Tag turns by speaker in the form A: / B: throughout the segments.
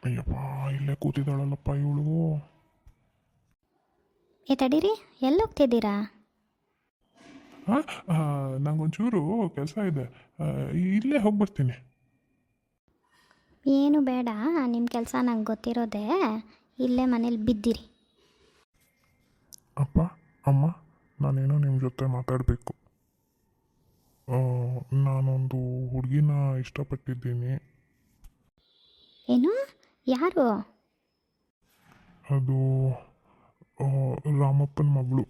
A: ಅಯ್ಯಪ್ಪ, ಇಲ್ಲೇ ಕೂತಿದ್ದಾಳಲ್ಲಪ್ಪ ಇವಳು.
B: ತಡೀರಿ, ಎಲ್ಲಿ ಹೋಗ್ತಿದ್ದೀರಾ?
A: ಹಾಂ, ನಂಗೊಂಚೂರು ಕೆಲಸ ಇದೆ. ಇಲ್ಲೇ ಹೋಗಿ ಬರ್ತೀನಿ.
B: ಏನು ಬೇಡ, ನಿಮ್ಮ ಕೆಲಸ ನಂಗೆ ಗೊತ್ತಿರೋದೇ. ಇಲ್ಲೇ ಮನೇಲಿ ಬಿದ್ದಿರಿ.
A: ಅಪ್ಪ, ಅಮ್ಮ, ನಾನೇನೋ ನಿಮ್ಮ ಜೊತೆ ಮಾತಾಡಬೇಕು. ನಾನೊಂದು ಹುಡುಗಿನ ಇಷ್ಟಪಟ್ಟಿದ್ದೀನಿ.
B: ಏನು? ಯಾರು?
A: ಅದು ರಾಮಪ್ಪನ ಮಗಳು.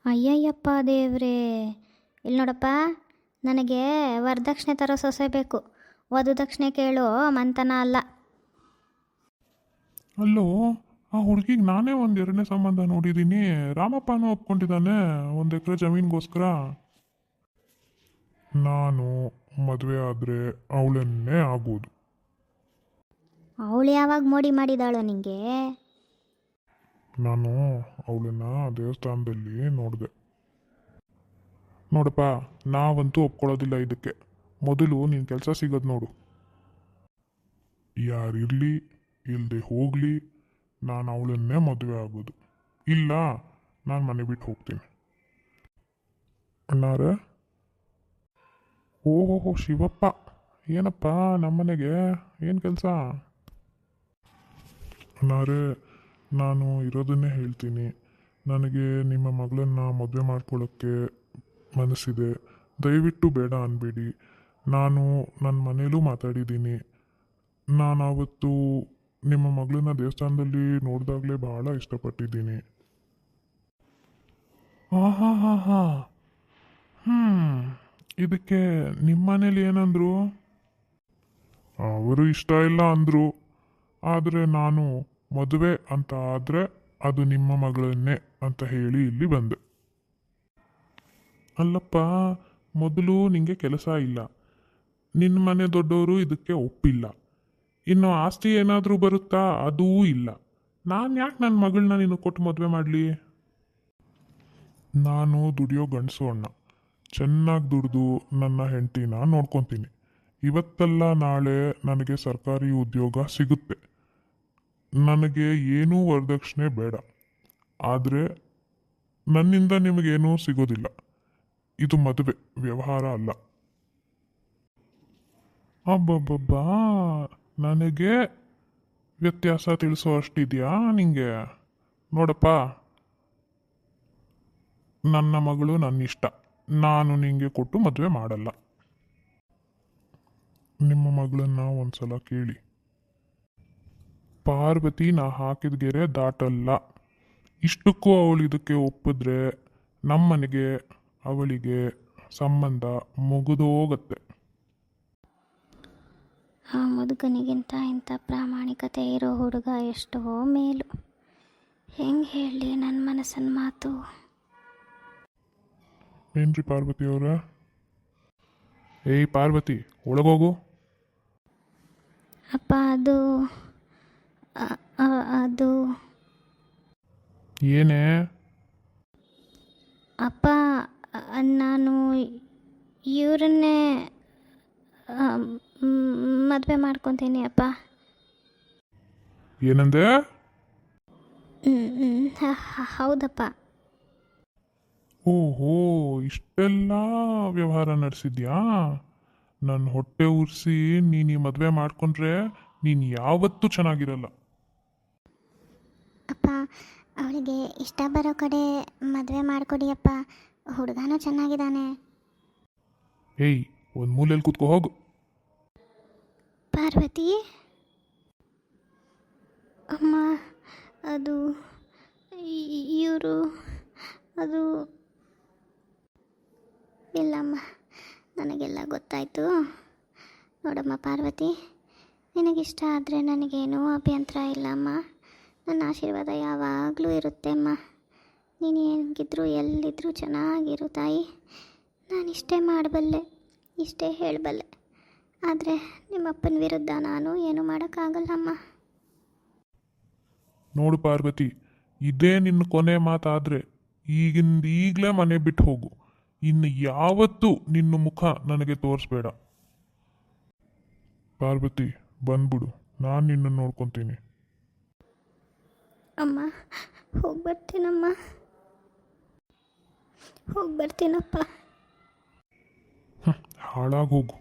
B: ಅಯ್ಯಯ್ಯಪ್ಪ ದೇವ್ರೇ, ಇಲ್ಲಿ ನೋಡಪ್ಪ, ನನಗೆ ವರದಕ್ಷಿಣೆ ಥರ ಸೊಸೆ ಬೇಕು. ವಧು ದಕ್ಷಿಣೆ ಕೇಳು ಮಂತನ ಅಲ್ಲ.
A: ಅಲ್ಲೋ, ಆ ಹುಡುಗಿಗೆ ನಾನೇ ಒಂದು ಎರಡನೇ ಸಂಬಂಧ ನೋಡಿದ್ದೀನಿ. ರಾಮಪ್ಪನೂ ಒಪ್ಕೊಂಡಿದ್ದಾನೆ 1 ಎಕರೆ ಜಮೀನಿಗೋಸ್ಕರ. ನಾನು ಮದುವೆ ಆದರೆ ಅವಳನ್ನೇ ಆಗೋದು.
B: ಅವಳು ಯಾವಾಗ ಮೋಡಿ ಮಾಡಿದಾಳೋ ನಿಂಗೆ?
A: ನಾನು ಅವಳನ್ನ ದೇವಸ್ಥಾನದಲ್ಲಿ ನೋಡಿದೆ. ನೋಡಪ್ಪ, ನಾವಂತೂ ಒಪ್ಕೊಳ್ಳೋದಿಲ್ಲ ಇದಕ್ಕೆ. ಮೊದಲು ನಿನ್ನ ಕೆಲಸ ಸಿಗೋದು ನೋಡು. ಯಾರಿರಲಿ ಇಲ್ಲದೆ ಹೋಗಲಿ, ನಾನು ಅವಳನ್ನೇ ಮದುವೆ ಆಗೋದು. ಇಲ್ಲ, ನಾನು ಮನೆ ಬಿಟ್ಟು ಹೋಗ್ತೀನಿ. ಅಣ್ಣಾರೆ? ಓಹೋ ಶಿವಪ್ಪ, ಏನಪ್ಪ ನಮ್ಮನೆಗೆ ಏನು ಕೆಲಸ? ಅಣ್ಣಾರೆ, ನಾನು ಇರೋದನ್ನೇ ಹೇಳ್ತೀನಿ. ನನಗೆ ನಿಮ್ಮ ಮಗಳನ್ನು ಮದುವೆ ಮಾಡ್ಕೊಳ್ಳೋಕ್ಕೆ ಮನಸ್ಸಿದೆ. ದಯವಿಟ್ಟು ಬೇಡ ಅನ್ಬೇಡಿ. ನಾನು ನನ್ನ ಮನೇಲೂ ಮಾತಾಡಿದ್ದೀನಿ. ನಾನು ಆವತ್ತು ನಿಮ್ಮ ಮಗಳನ್ನ ದೇವಸ್ಥಾನದಲ್ಲಿ ನೋಡಿದಾಗಲೇ ಬಹಳ ಇಷ್ಟಪಟ್ಟಿದ್ದೀನಿ. ಹಾಂ ಹಾಂ ಹಾಂ ಹಾಂ ಇದಕ್ಕೆ ನಿಮ್ಮ ಮನೇಲಿ ಏನಂದರು? ಅವರು ಇಷ್ಟ ಇಲ್ಲ ಅಂದರು. ಆದರೆ ನಾನು ಮದುವೆ ಅಂತ ಆದರೆ ಅದು ನಿಮ್ಮ ಮಗಳನ್ನೇ ಅಂತ ಹೇಳಿ ಇಲ್ಲಿ ಬಂದೆ. ಅಲ್ಲಪ್ಪ, ಮೊದಲು ನಿಮಗೆ ಕೆಲಸ ಇಲ್ಲ, ನಿನ್ನ ಮನೆ ದೊಡ್ಡವರು ಇದಕ್ಕೆ ಒಪ್ಪಿಲ್ಲ, ಇನ್ನು ಆಸ್ತಿ ಏನಾದರೂ ಬರುತ್ತಾ ಅದೂ ಇಲ್ಲ. ನಾನು ಯಾಕೆ ನನ್ನ ಮಗಳನ್ನ ನೀನು ಕೊಟ್ಟು ಮದುವೆ ಮಾಡಲಿ? ನಾನು ದುಡಿಯೋ ಗಂಡಸು ಅಣ್ಣ. ಚೆನ್ನಾಗಿ ದುಡಿದು ನನ್ನ ಹೆಂಡತಿನ ನೋಡ್ಕೊತೀನಿ. ಇವತ್ತಲ್ಲ ನಾಳೆ ನನಗೆ ಸರ್ಕಾರಿ ಉದ್ಯೋಗ ಸಿಗುತ್ತೆ. ನನಗೆ ಏನೂ ವರದಕ್ಷಿಣೆ ಬೇಡ. ಆದರೆ ನನ್ನಿಂದ ನಿಮಗೇನೂ ಸಿಗೋದಿಲ್ಲ. ಇದು ಮದುವೆ ವ್ಯವಹಾರ ಅಲ್ಲ. ಅಬ್ಬಬ್ಬಬ್ಬಾ, ನನಗೆ ವ್ಯತ್ಯಾಸ ತಿಳಿಸೋ ಅಷ್ಟಿದೆಯಾ ನಿಂಗೆ? ನೋಡಪ್ಪ, ನನ್ನ ಮಗಳು ನನ್ನ ಇಷ್ಟ. ನಾನು ನಿಂಗೆ ಕೊಟ್ಟು ಮದುವೆ ಮಾಡಲ್ಲ. ನಿಮ್ಮ ಮಗಳನ್ನ ಒಂದ್ಸಲ ಕೇಳಿ. ಪಾರ್ವತಿ ನಾ ಹಾಕಿದ ಗೆರೆ ದಾಟಲ್ಲ. ಇಷ್ಟಕ್ಕೂ ಅವಳು ಇದಕ್ಕೆ ಒಪ್ಪಿದ್ರೆ ನಮ್ಮನೆಗೆ ಅವಳಿಗೆ ಸಂಬಂಧ ಮುಗಿದೋಗತ್ತೆ.
B: ಆ ಮುದುಕನಿಗಿಂತ ಇಂಥ ಪ್ರಾಮಾಣಿಕತೆ ಇರೋ ಹುಡುಗ ಎಷ್ಟೋ ಮೇಲು. ಹೆಂಗೆ ಹೇಳಲಿ ನನ್ನ ಮನಸ್ಸಿನ ಮಾತು?
A: ಏನ್ರಿ ಪಾರ್ವತಿ ಅವರ? ಏಯ್ ಪಾರ್ವತಿ, ಒಳಗೋಗು.
B: ಅಪ್ಪ, ಅದು
A: ಏನೇ?
B: ಅಪ್ಪ, ನಾನು ಇವರನ್ನೇ ಮದುವೆ ಮಾಡ್ಕೊತೀನಿ ಅಪ್ಪ.
A: ಏನಂದೆ?
B: ಹೌದಪ್ಪ.
A: ಓಹೋ, ಇಷ್ಟೆಲ್ಲ ವ್ಯವಹಾರ ನಡೆಸಿದ್ಯಾ? ನನ್ನ ಹೊಟ್ಟೆ ಉರಿಸಿ ನೀನು ಈ ಮದುವೆ ಮಾಡ್ಕೊಂಡ್ರೆ ನೀನು ಯಾವತ್ತೂ ಚೆನ್ನಾಗಿರಲ್ಲ.
C: ಅಪ್ಪ, ಅವಳಿಗೆ ಇಷ್ಟ ಬರೋ ಕಡೆ ಮದುವೆ ಮಾಡಿಕೊಡಿಯಪ್ಪ. ಹುಡುಗನೂ ಚೆನ್ನಾಗಿದ್ದಾನೆ.
A: ಏಯ್, ಒಂದು ಮೂಲೆಯಲ್ಲಿ ಕೂತ್ಕೋ ಹೋಗು.
B: ಪಾರ್ವತಿ ಅಮ್ಮ, ಅದು ಇವರು ಅದು ಇಲ್ಲಮ್ಮ, ನನಗೆಲ್ಲ ಗೊತ್ತಾಯಿತು. ನೋಡಮ್ಮ ಪಾರ್ವತಿ, ನಿನಗಿಷ್ಟ ಆದರೆ ನನಗೇನೂ ಅಭ್ಯಂತರ ಇಲ್ಲಮ್ಮ. ನನ್ನ ಆಶೀರ್ವಾದ ಯಾವಾಗಲೂ ಇರುತ್ತೆ ಅಮ್ಮ. ನೀನು ಹೆಂಗಿದ್ರು ಎಲ್ಲಿದ್ದರೂ ಚೆನ್ನಾಗಿರು ತಾಯಿ. ನಾನು ಇಷ್ಟೇ ಮಾಡಬಲ್ಲೆ, ಇಷ್ಟೇ ಹೇಳಬಲ್ಲೆ. ಆದರೆ ನಿಮ್ಮಪ್ಪನ ವಿರುದ್ಧ ನಾನು ಏನೂ ಮಾಡೋಕ್ಕಾಗಲ್ಲಮ್ಮ.
A: ನೋಡು ಪಾರ್ವತಿ, ಇದೇ ನಿನ್ನ ಕೊನೆ ಮಾತಾದರೆ ಈಗಲೇ ಮನೆ ಬಿಟ್ಟು ಹೋಗು. ಇನ್ನು ಯಾವತ್ತೂ ನಿನ್ನ ಮುಖ ನನಗೆ ತೋರಿಸ್ಬೇಡ. ಪಾರ್ವತಿ, ಬಂದ್ಬಿಡು. ನಾನು ನಿನ್ನನ್ನು ನೋಡ್ಕೊತೀನಿ.
B: ಅಮ್ಮ ಹೋಗಿ ಬರ್ತೀನಮ್ಮ, ಹೋಗಿ ಬರ್ತೀನಪ್ಪ.
A: ಹಾಳಾಗಿ ಹೋಗು.